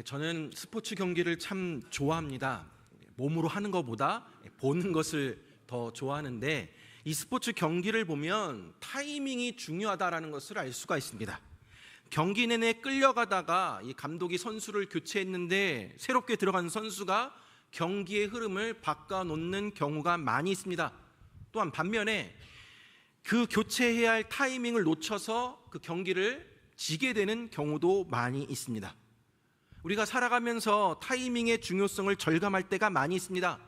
저는 스포츠 경기를 참 좋아합니다. 몸으로 하는 것보다 보는 것을 더 좋아하는데, 이 스포츠 경기를 보면 타이밍이 중요하다는 것을 알 수가 있습니다. 경기 내내 끌려가다가 이 감독이 선수를 교체했는데 새롭게 들어간 선수가 경기의 흐름을 바꿔놓는 경우가 많이 있습니다. 또한 반면에 그 교체해야 할 타이밍을 놓쳐서 그 경기를 지게 되는 경우도 많이 있습니다. 우리가 살아가면서 타이밍의 중요성을 절감할 때가 많이 있습니다.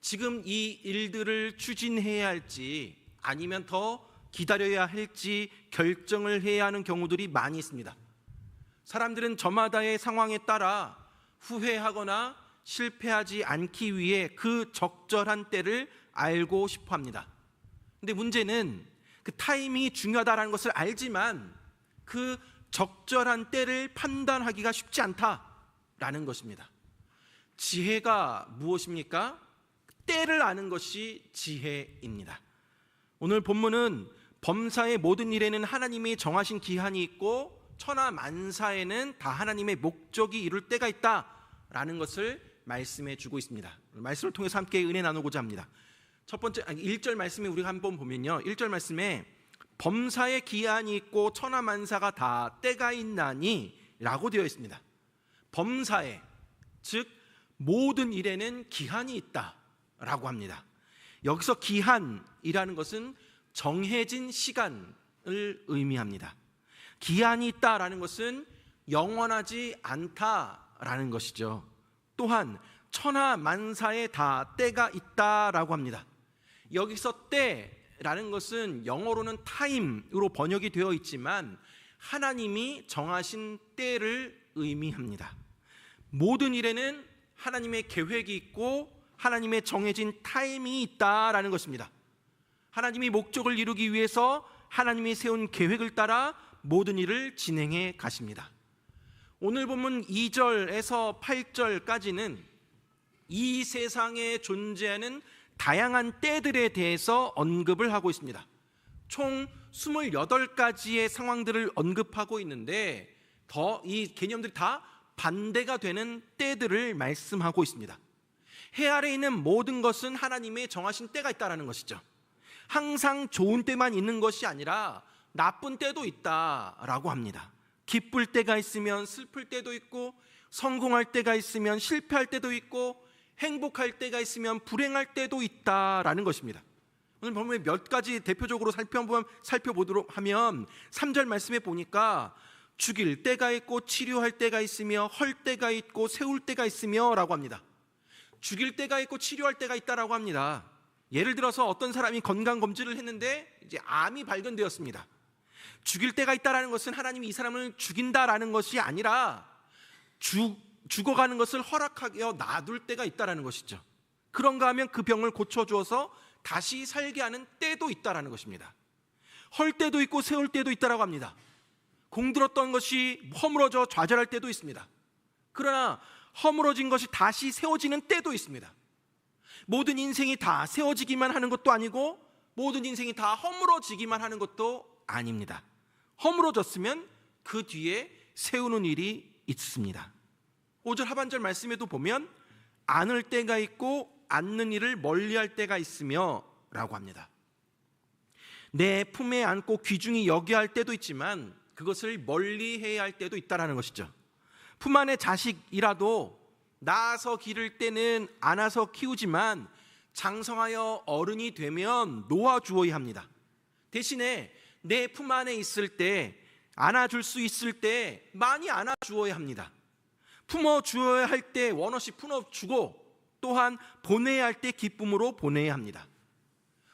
지금 이 일들을 추진해야 할지 아니면 더 기다려야 할지 결정을 해야 하는 경우들이 많이 있습니다. 사람들은 저마다의 상황에 따라 후회하거나 실패하지 않기 위해 그 적절한 때를 알고 싶어 합니다. 근데 문제는 그 타이밍이 중요하다는 것을 알지만 그 적절한 때를 판단하기가 쉽지 않다라는 것입니다. 지혜가 무엇입니까? 때를 아는 것이 지혜입니다. 오늘 본문은 범사의 모든 일에는 하나님이 정하신 기한이 있고 천하 만사에는 다 하나님의 목적이 이룰 때가 있다라는 것을 말씀해 주고 있습니다. 말씀을 통해서 함께 은혜 나누고자 합니다. 첫 번째 1절 말씀에 우리가 한번 보면요, 1절 말씀에 범사의 기한이 있고 천하 만사가 다 때가 있나니 라고 되어 있습니다. 범사에, 즉 모든 일에는 기한이 있다라고 합니다. 여기서 기한이라는 것은 정해진 시간을 의미합니다. 기한이 있다라는 것은 영원하지 않다라는 것이죠. 또한 천하 만사에 다 때가 있다라고 합니다. 여기서 때라는 것은 영어로는 타임으로 번역이 되어 있지만 하나님이 정하신 때를 의미합니다. 모든 일에는 하나님의 계획이 있고 하나님의 정해진 타이밍이 있다라는 것입니다. 하나님이 목적을 이루기 위해서 하나님이 세운 계획을 따라 모든 일을 진행해 가십니다. 오늘 본문 2절에서 8절까지는 이 세상에 존재하는 다양한 때들에 대해서 언급을 하고 있습니다. 총 28가지의 상황들을 언급하고 있는데 이 개념들이 다 반대가 되는 때들을 말씀하고 있습니다. 해 아래에 있는 모든 것은 하나님의 정하신 때가 있다는 것이죠. 항상 좋은 때만 있는 것이 아니라 나쁜 때도 있다라고 합니다. 기쁠 때가 있으면 슬플 때도 있고, 성공할 때가 있으면 실패할 때도 있고, 행복할 때가 있으면 불행할 때도 있다라는 것입니다. 오늘 보면 몇 가지 대표적으로 살펴보도록 하면 3절 말씀에 보니까 죽일 때가 있고 치료할 때가 있으며 헐 때가 있고 세울 때가 있으며 라고 합니다. 죽일 때가 있고 치료할 때가 있다라고 합니다. 예를 들어서 어떤 사람이 건강검진을 했는데 이제 암이 발견되었습니다. 죽일 때가 있다라는 것은 하나님이 이 사람을 죽인다라는 것이 아니라 죽어가는 것을 허락하여 놔둘 때가 있다라는 것이죠. 그런가 하면 그 병을 고쳐주어서 다시 살게 하는 때도 있다라는 것입니다. 헐 때도 있고 세울 때도 있다라고 합니다. 공들었던 것이 허물어져 좌절할 때도 있습니다. 그러나 허물어진 것이 다시 세워지는 때도 있습니다. 모든 인생이 다 세워지기만 하는 것도 아니고 모든 인생이 다 허물어지기만 하는 것도 아닙니다. 허물어졌으면 그 뒤에 세우는 일이 있습니다. 5절 하반절 말씀에도 보면 안을 때가 있고 안는 일을 멀리할 때가 있으며 라고 합니다. 내 품에 안고 귀중히 여겨야 할 때도 있지만 그것을 멀리해야 할 때도 있다는 것이죠. 품 안에 자식이라도 낳아서 기를 때는 안아서 키우지만 장성하여 어른이 되면 놓아주어야 합니다. 대신에 내 품 안에 있을 때, 안아줄 수 있을 때 많이 안아주어야 합니다. 품어주어야 할 때 원없이 품어주고, 또한 보내야 할 때 기쁨으로 보내야 합니다.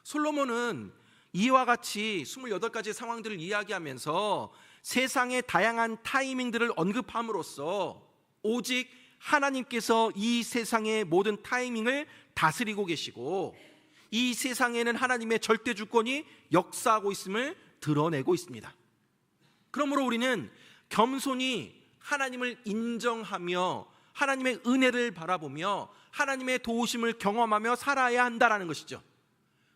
솔로몬은 이와 같이 28가지의 상황들을 이야기하면서 세상의 다양한 타이밍들을 언급함으로써 오직 하나님께서 이 세상의 모든 타이밍을 다스리고 계시고 이 세상에는 하나님의 절대 주권이 역사하고 있음을 드러내고 있습니다. 그러므로 우리는 겸손히 하나님을 인정하며 하나님의 은혜를 바라보며 하나님의 도우심을 경험하며 살아야 한다는 것이죠.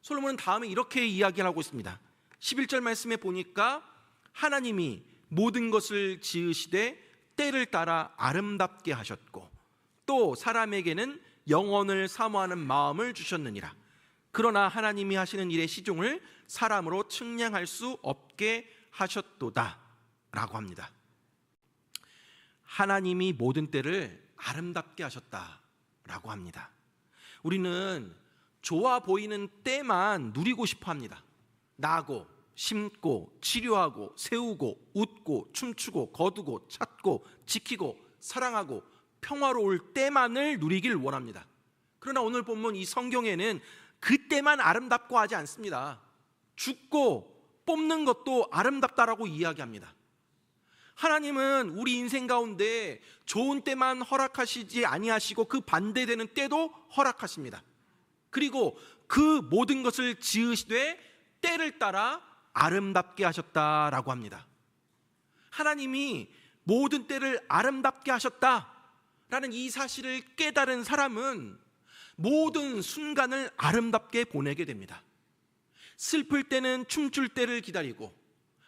솔로몬은 다음에 이렇게 이야기를 하고 있습니다. 11절 말씀에 보니까 하나님이 모든 것을 지으시되 때를 따라 아름답게 하셨고 또 사람에게는 영원을 사모하는 마음을 주셨느니라. 그러나 하나님이 하시는 일의 시종을 사람으로 측량할 수 없게 하셨도다 라고 합니다. 하나님이 모든 때를 아름답게 하셨다라고 합니다. 우리는 좋아 보이는 때만 누리고 싶어 합니다. 나고 심고 치료하고 세우고 웃고 춤추고 거두고 찾고 지키고 사랑하고 평화로울 때만을 누리길 원합니다. 그러나 오늘 본문 이 성경에는 그 때만 아름답고 하지 않습니다. 죽고 뽑는 것도 아름답다라고 이야기합니다. 하나님은 우리 인생 가운데 좋은 때만 허락하시지 아니하시고 그 반대되는 때도 허락하십니다. 그리고 그 모든 것을 지으시되 때를 따라 아름답게 하셨다라고 합니다. 하나님이 모든 때를 아름답게 하셨다라는 이 사실을 깨달은 사람은 모든 순간을 아름답게 보내게 됩니다. 슬플 때는 춤출 때를 기다리고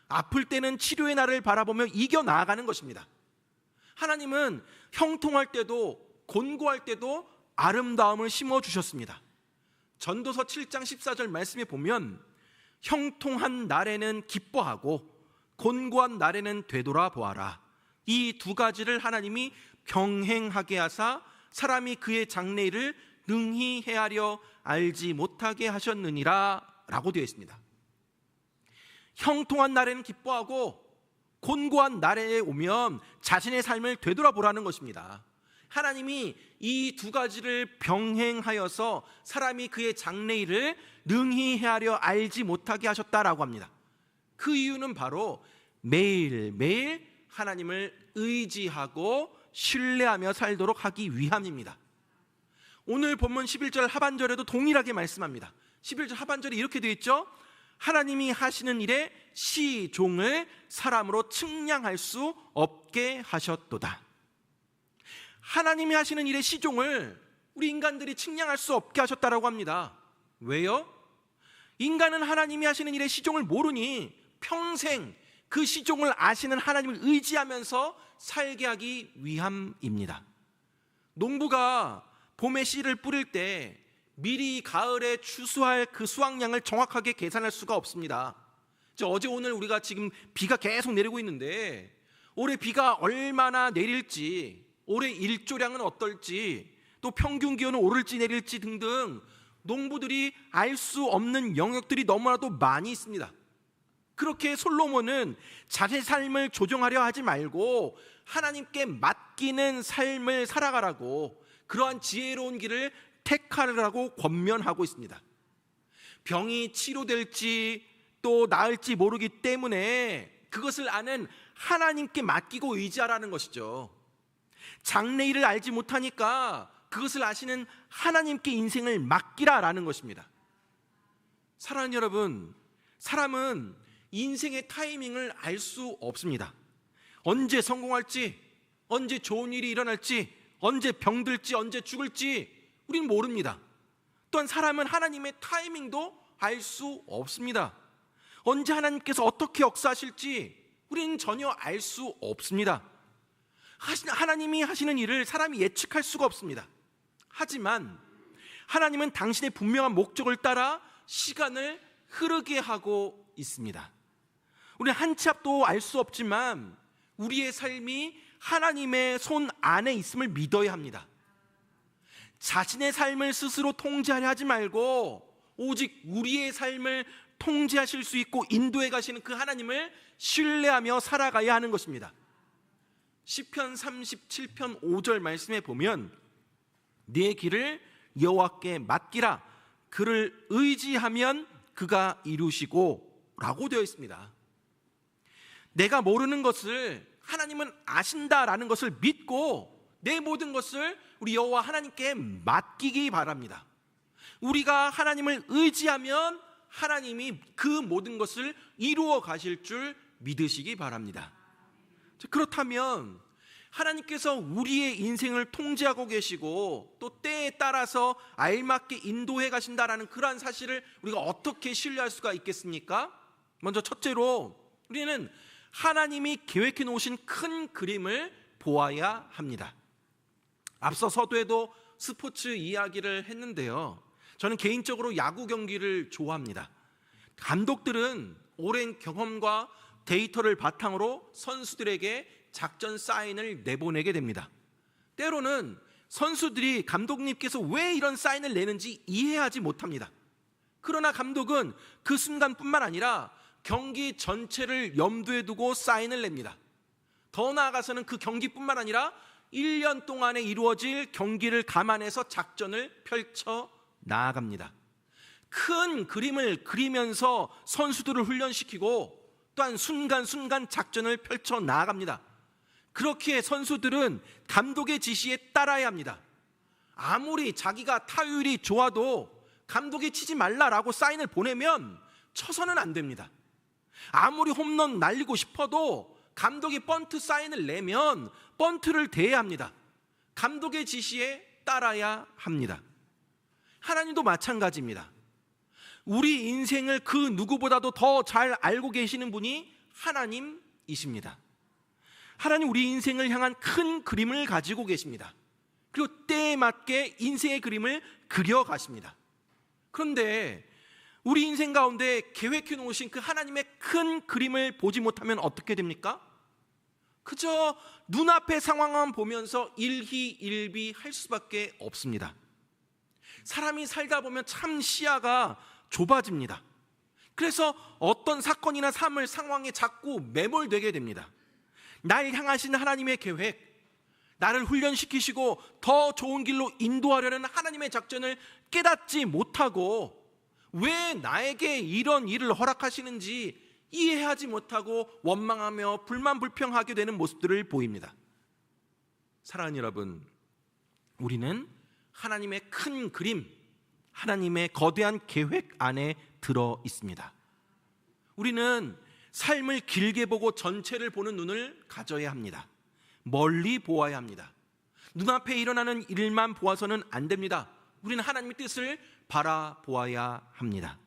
아플 때는 치료의 날을 바라보며 이겨나가는 것입니다. 하나님은 형통할 때도 곤고할 때도 아름다움을 심어주셨습니다. 전도서 7장 14절 말씀에 보면 형통한 날에는 기뻐하고 곤고한 날에는 되돌아보아라. 이 두 가지를 하나님이 병행하게 하사 사람이 그의 장래일을 능히 헤아려 알지 못하게 하셨느니라 라고 되어 있습니다. 형통한 날에는 기뻐하고 곤고한 날에 오면 자신의 삶을 되돌아보라는 것입니다. 하나님이 이 두 가지를 병행하여서 사람이 그의 장래일을 능히 헤아려 알지 못하게 하셨다라고 합니다. 그 이유는 바로 매일매일 하나님을 의지하고 신뢰하며 살도록 하기 위함입니다. 오늘 본문 11절 하반절에도 동일하게 말씀합니다. 11절 하반절에 이렇게 되어 있죠. 하나님이 하시는 일의 시종을 사람으로 측량할 수 없게 하셨도다. 하나님이 하시는 일의 시종을 우리 인간들이 측량할 수 없게 하셨다라고 합니다. 왜요? 인간은 하나님이 하시는 일의 시종을 모르니 평생 그 시종을 아시는 하나님을 의지하면서 살게 하기 위함입니다. 농부가 봄에 씨를 뿌릴 때 미리 가을에 추수할 그 수확량을 정확하게 계산할 수가 없습니다. 어제 오늘 우리가 지금 비가 계속 내리고 있는데 올해 비가 얼마나 내릴지, 올해 일조량은 어떨지, 또 평균 기온은 오를지 내릴지 등등 농부들이 알 수 없는 영역들이 너무나도 많이 있습니다. 그렇게 솔로몬은 자신의 삶을 조정하려 하지 말고 하나님께 맡기는 삶을 살아가라고, 그러한 지혜로운 길을 택하라고 권면하고 있습니다. 병이 치료될지 또 나을지 모르기 때문에 그것을 아는 하나님께 맡기고 의지하라는 것이죠. 장래일을 알지 못하니까 그것을 아시는 하나님께 인생을 맡기라라는 것입니다. 사랑하는 여러분, 사람은 인생의 타이밍을 알 수 없습니다. 언제 성공할지, 언제 좋은 일이 일어날지, 언제 병들지, 언제 죽을지 우리는 모릅니다. 또한 사람은 하나님의 타이밍도 알 수 없습니다. 언제 하나님께서 어떻게 역사하실지 우리는 전혀 알 수 없습니다. 하나님이 하시는 일을 사람이 예측할 수가 없습니다. 하지만 하나님은 당신의 분명한 목적을 따라 시간을 흐르게 하고 있습니다. 우리는 한 치 앞도 알 수 없지만 우리의 삶이 하나님의 손 안에 있음을 믿어야 합니다. 자신의 삶을 스스로 통제하려 하지 말고 오직 우리의 삶을 통제하실 수 있고 인도해 가시는 그 하나님을 신뢰하며 살아가야 하는 것입니다. 시편 37편 5절 말씀에 보면 내 길을 여호와께 맡기라, 그를 의지하면 그가 이루시고 라고 되어 있습니다. 내가 모르는 것을 하나님은 아신다라는 것을 믿고 내 모든 것을 우리 여호와 하나님께 맡기기 바랍니다. 우리가 하나님을 의지하면 하나님이 그 모든 것을 이루어 가실 줄 믿으시기 바랍니다. 그렇다면 하나님께서 우리의 인생을 통제하고 계시고 또 때에 따라서 알맞게 인도해 가신다라는 그러한 사실을 우리가 어떻게 신뢰할 수가 있겠습니까? 먼저 첫째로 우리는 하나님이 계획해 놓으신 큰 그림을 보아야 합니다. 앞서 서두에도 스포츠 이야기를 했는데요, 저는 개인적으로 야구 경기를 좋아합니다. 감독들은 오랜 경험과 데이터를 바탕으로 선수들에게 작전 사인을 내보내게 됩니다. 때로는 선수들이 감독님께서 왜 이런 사인을 내는지 이해하지 못합니다. 그러나 감독은 그 순간뿐만 아니라 경기 전체를 염두에 두고 사인을 냅니다. 더 나아가서는 그 경기뿐만 아니라 1년 동안에 이루어질 경기를 감안해서 작전을 펼쳐 나아갑니다. 큰 그림을 그리면서 선수들을 훈련시키고 또한 순간순간 작전을 펼쳐 나아갑니다. 그렇게 선수들은 감독의 지시에 따라야 합니다. 아무리 자기가 타율이 좋아도 감독이 치지 말라라고 사인을 보내면 쳐서는 안 됩니다. 아무리 홈런 날리고 싶어도 감독이 번트 사인을 내면 번트를 대야 합니다. 감독의 지시에 따라야 합니다. 하나님도 마찬가지입니다. 우리 인생을 그 누구보다도 더 잘 알고 계시는 분이 하나님이십니다. 하나님 우리 인생을 향한 큰 그림을 가지고 계십니다. 그리고 때에 맞게 인생의 그림을 그려가십니다. 그런데 우리 인생 가운데 계획해 놓으신 그 하나님의 큰 그림을 보지 못하면 어떻게 됩니까? 그저 눈앞의 상황만 보면서 일희일비할 수밖에 없습니다. 사람이 살다 보면 참 시야가 좁아집니다. 그래서 어떤 사건이나 상황에 자꾸 매몰되게 됩니다. 날 향하신 하나님의 계획, 나를 훈련시키시고 더 좋은 길로 인도하려는 하나님의 작전을 깨닫지 못하고 왜 나에게 이런 일을 허락하시는지 이해하지 못하고 원망하며 불만불평하게 되는 모습들을 보입니다. 사랑하는 여러분, 우리는 하나님의 큰 그림, 하나님의 거대한 계획 안에 들어 있습니다. 우리는 삶을 길게 보고 전체를 보는 눈을 가져야 합니다. 멀리 보아야 합니다. 눈앞에 일어나는 일만 보아서는 안 됩니다. 우리는 하나님의 뜻을 바라보아야 합니다.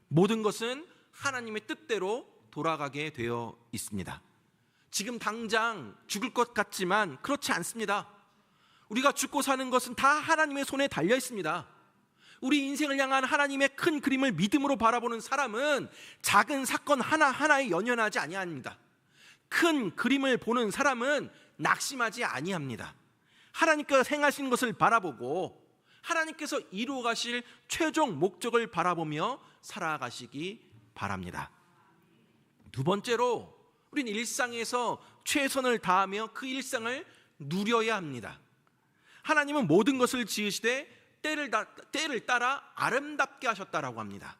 모든 것은 하나님의 뜻대로 돌아가게 되어 있습니다. 지금 당장 죽을 것 같지만 그렇지 않습니다. 우리가 죽고 사는 것은 다 하나님의 손에 달려 있습니다. 우리 인생을 향한 하나님의 큰 그림을 믿음으로 바라보는 사람은 작은 사건 하나하나에 연연하지 아니합니다. 큰 그림을 보는 사람은 낙심하지 아니합니다. 하나님께서 행하신 것을 바라보고 하나님께서 이루어 가실 최종 목적을 바라보며 살아가시기 바랍니다. 두 번째로 우리는 일상에서 최선을 다하며 그 일상을 누려야 합니다. 하나님은 모든 것을 지으시되 때를 따라 아름답게 하셨다라고 합니다.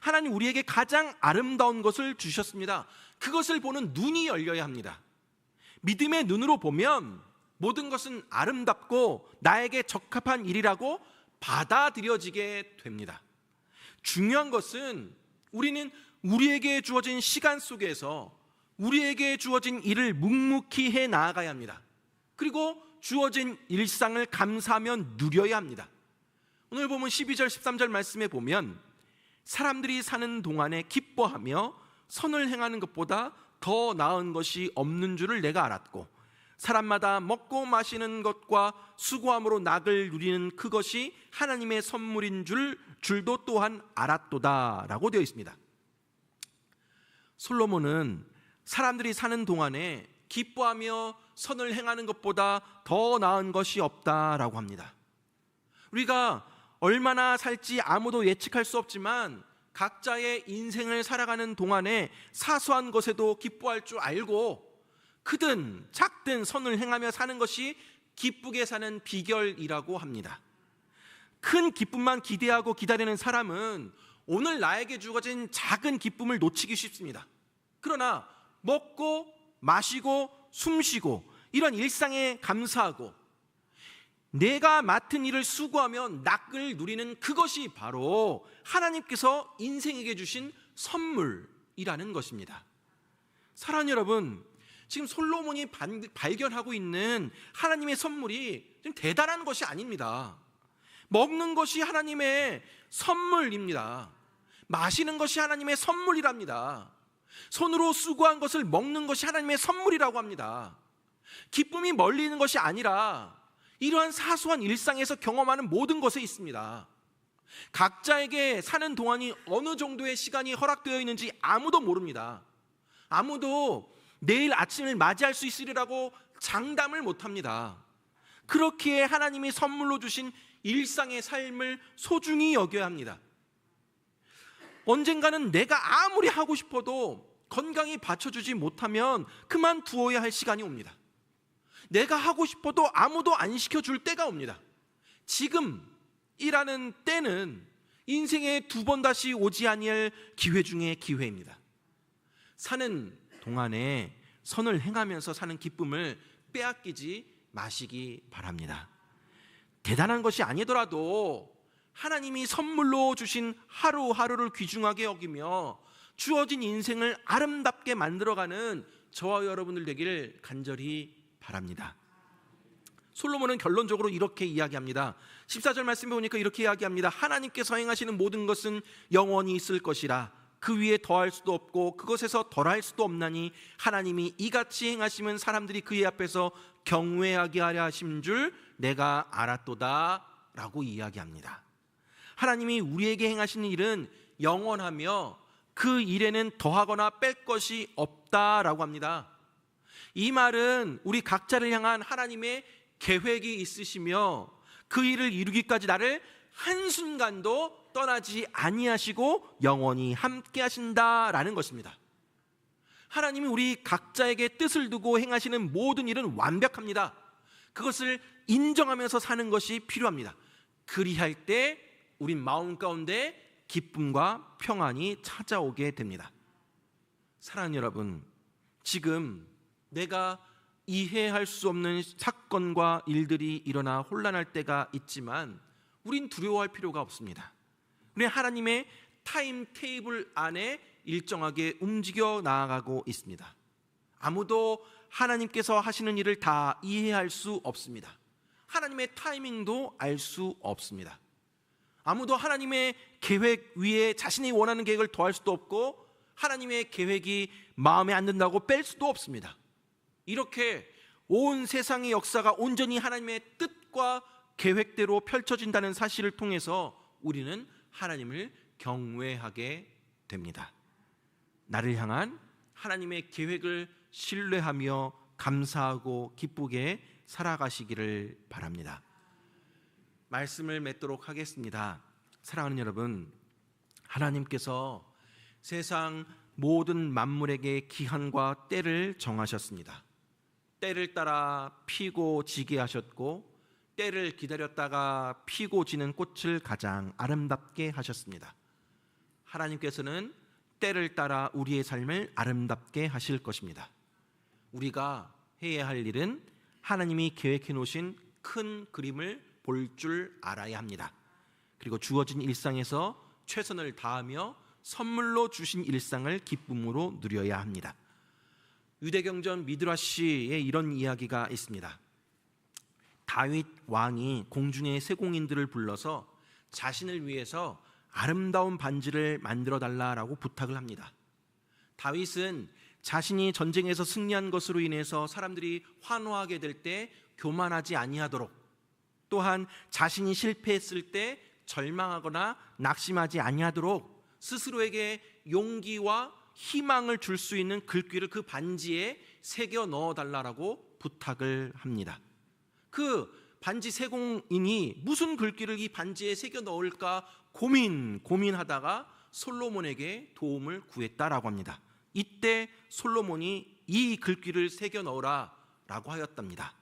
하나님 우리에게 가장 아름다운 것을 주셨습니다. 그것을 보는 눈이 열려야 합니다. 믿음의 눈으로 보면 모든 것은 아름답고 나에게 적합한 일이라고 받아들여지게 됩니다. 중요한 것은 우리는 우리에게 주어진 시간 속에서 우리에게 주어진 일을 묵묵히 해 나아가야 합니다. 그리고 주어진 일상을 감사하며 누려야 합니다. 오늘 보면 12절 13절 말씀에 보면 사람들이 사는 동안에 기뻐하며 선을 행하는 것보다 더 나은 것이 없는 줄을 내가 알았고 사람마다 먹고 마시는 것과 수고함으로 낙을 누리는 그것이 하나님의 선물인 줄도 또한 알았도다 라고 되어 있습니다. 솔로몬은 사람들이 사는 동안에 기뻐하며 선을 행하는 것보다 더 나은 것이 없다라고 합니다. 우리가 얼마나 살지 아무도 예측할 수 없지만 각자의 인생을 살아가는 동안에 사소한 것에도 기뻐할 줄 알고 크든 작든 선을 행하며 사는 것이 기쁘게 사는 비결이라고 합니다. 큰 기쁨만 기대하고 기다리는 사람은 오늘 나에게 주어진 작은 기쁨을 놓치기 쉽습니다. 그러나 먹고 마시고 숨쉬고 이런 일상에 감사하고 내가 맡은 일을 수고하며 낙을 누리는 그것이 바로 하나님께서 인생에게 주신 선물이라는 것입니다. 사랑하는 여러분, 지금 솔로몬이 발견하고 있는 하나님의 선물이 좀 대단한 것이 아닙니다. 먹는 것이 하나님의 선물입니다. 마시는 것이 하나님의 선물이랍니다. 손으로 수고한 것을 먹는 것이 하나님의 선물이라고 합니다. 기쁨이 멀리 있는 것이 아니라 이러한 사소한 일상에서 경험하는 모든 것에 있습니다. 각자에게 사는 동안이 어느 정도의 시간이 허락되어 있는지 아무도 모릅니다. 아무도 내일 아침을 맞이할 수 있으리라고 장담을 못합니다. 그렇기에 하나님이 선물로 주신 일상의 삶을 소중히 여겨야 합니다. 언젠가는 내가 아무리 하고 싶어도 건강이 받쳐주지 못하면 그만두어야 할 시간이 옵니다. 내가 하고 싶어도 아무도 안 시켜줄 때가 옵니다. 지금이라는 때는 인생에 두 번 다시 오지 아니할 기회 중에 기회입니다. 사는 동안에 선을 행하면서 사는 기쁨을 빼앗기지 마시기 바랍니다. 대단한 것이 아니더라도 하나님이 선물로 주신 하루하루를 귀중하게 여기며 주어진 인생을 아름답게 만들어가는 저와 여러분들 되기를 간절히 바랍니다. 솔로몬은 결론적으로 이렇게 이야기합니다. 14절 말씀에 보니까 이렇게 이야기합니다. 하나님께서 행하시는 모든 것은 영원히 있을 것이라. 그 위에 더할 수도 없고 그것에서 덜할 수도 없나니 하나님이 이같이 행하시면 사람들이 그의 앞에서 경외하게 하려 하신 줄 내가 알았도다 라고 이야기합니다. 하나님이 우리에게 행하시는 일은 영원하며 그 일에는 더하거나 뺄 것이 없다라고 합니다. 이 말은 우리 각자를 향한 하나님의 계획이 있으시며 그 일을 이루기까지 나를 한순간도 떠나지 아니하시고 영원히 함께 하신다라는 것입니다. 하나님이 우리 각자에게 뜻을 두고 행하시는 모든 일은 완벽합니다. 그것을 인정하면서 사는 것이 필요합니다. 그리할 때 우린 마음 가운데 기쁨과 평안이 찾아오게 됩니다. 사랑하는 여러분, 지금 내가 이해할 수 없는 사건과 일들이 일어나 혼란할 때가 있지만 우린 두려워할 필요가 없습니다. 우리는 하나님의 타임 테이블 안에 일정하게 움직여 나아가고 있습니다. 아무도 하나님께서 하시는 일을 다 이해할 수 없습니다. 하나님의 타이밍도 알 수 없습니다. 아무도 하나님의 계획 위에 자신이 원하는 계획을 더할 수도 없고 하나님의 계획이 마음에 안 든다고 뺄 수도 없습니다. 이렇게 온 세상의 역사가 온전히 하나님의 뜻과 계획대로 펼쳐진다는 사실을 통해서 우리는 하나님을 경외하게 됩니다. 나를 향한 하나님의 계획을 신뢰하며 감사하고 기쁘게 살아가시기를 바랍니다. 말씀을 맺도록 하겠습니다. 사랑하는 여러분, 하나님께서 세상 모든 만물에게 기한과 때를 정하셨습니다. 때를 따라 피고 지게 하셨고 때를 기다렸다가 피고 지는 꽃을 가장 아름답게 하셨습니다. 하나님께서는 때를 따라 우리의 삶을 아름답게 하실 것입니다. 우리가 해야 할 일은 하나님이 계획해 놓으신 큰 그림을 볼 줄 알아야 합니다. 그리고 주어진 일상에서 최선을 다하며 선물로 주신 일상을 기쁨으로 누려야 합니다. 유대경전 미드라시에 이런 이야기가 있습니다. 다윗 왕이 공중의 세공인들을 불러서 자신을 위해서 아름다운 반지를 만들어 달라라고 부탁을 합니다. 다윗은 자신이 전쟁에서 승리한 것으로 인해서 사람들이 환호하게 될 때 교만하지 아니하도록, 또한 자신이 실패했을 때 절망하거나 낙심하지 아니하도록 스스로에게 용기와 희망을 줄 수 있는 글귀를 그 반지에 새겨 넣어 달라라고 부탁을 합니다. 그 반지 세공인이 무슨 글귀를 이 반지에 새겨 넣을까 고민하다가 솔로몬에게 도움을 구했다라고 합니다. 이때 솔로몬이 이 글귀를 새겨 넣으라 라고 하였답니다.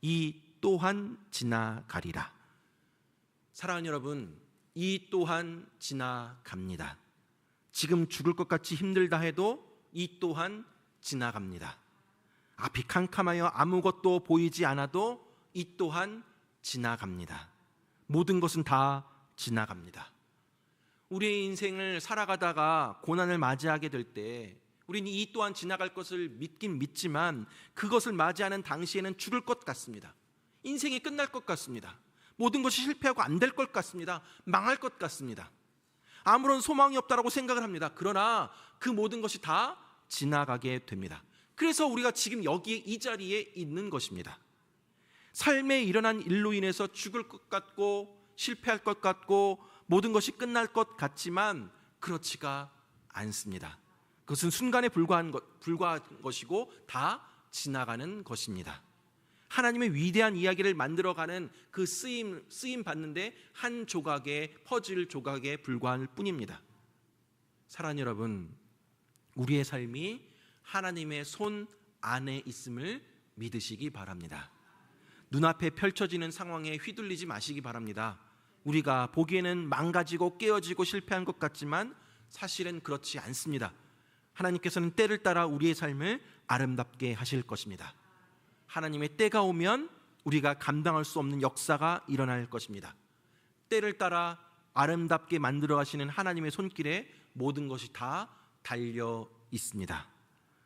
이 또한 지나가리라. 사랑하는 여러분, 이 또한 지나갑니다. 지금 죽을 것 같이 힘들다 해도 이 또한 지나갑니다. 앞이 캄캄하여 아무것도 보이지 않아도 이 또한 지나갑니다. 모든 것은 다 지나갑니다. 우리의 인생을 살아가다가 고난을 맞이하게 될 때 우리는 이 또한 지나갈 것을 믿긴 믿지만 그것을 맞이하는 당시에는 죽을 것 같습니다. 인생이 끝날 것 같습니다. 모든 것이 실패하고 안 될 것 같습니다. 망할 것 같습니다. 아무런 소망이 없다라고 생각을 합니다. 그러나 그 모든 것이 다 지나가게 됩니다. 그래서 우리가 지금 여기에 이 자리에 있는 것입니다. 삶에 일어난 일로 인해서 죽을 것 같고 실패할 것 같고 모든 것이 끝날 것 같지만 그렇지가 않습니다. 그것은 순간에 불과한 것이고 다 지나가는 것입니다. 하나님의 위대한 이야기를 만들어가는 그 쓰임 받는데 한 조각의 퍼즐 조각에 불과할 뿐입니다. 사랑하는 여러분, 우리의 삶이 하나님의 손 안에 있음을 믿으시기 바랍니다. 눈앞에 펼쳐지는 상황에 휘둘리지 마시기 바랍니다. 우리가 보기에는 망가지고 깨어지고 실패한 것 같지만 사실은 그렇지 않습니다. 하나님께서는 때를 따라 우리의 삶을 아름답게 하실 것입니다. 하나님의 때가 오면 우리가 감당할 수 없는 역사가 일어날 것입니다. 때를 따라 아름답게 만들어 가시는 하나님의 손길에 모든 것이 다 달려 있습니다.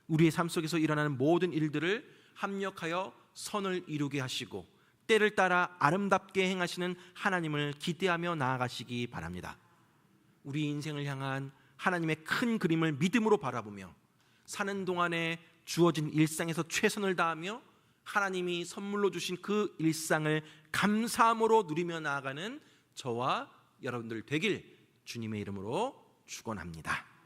우리의 삶 속에서 일어나는 모든 일들을 합력하여 선을 이루게 하시고 때를 따라 아름답게 행하시는 하나님을 기대하며 나아가시기 바랍니다. 우리 인생을 향한 하나님의 큰 그림을 믿음으로 바라보며 사는 동안에 주어진 일상에서 최선을 다하며 하나님이 선물로 주신 그 일상을 감사함으로 누리며 나아가는 저와 여러분들 되길 주님의 이름으로 축원합니다.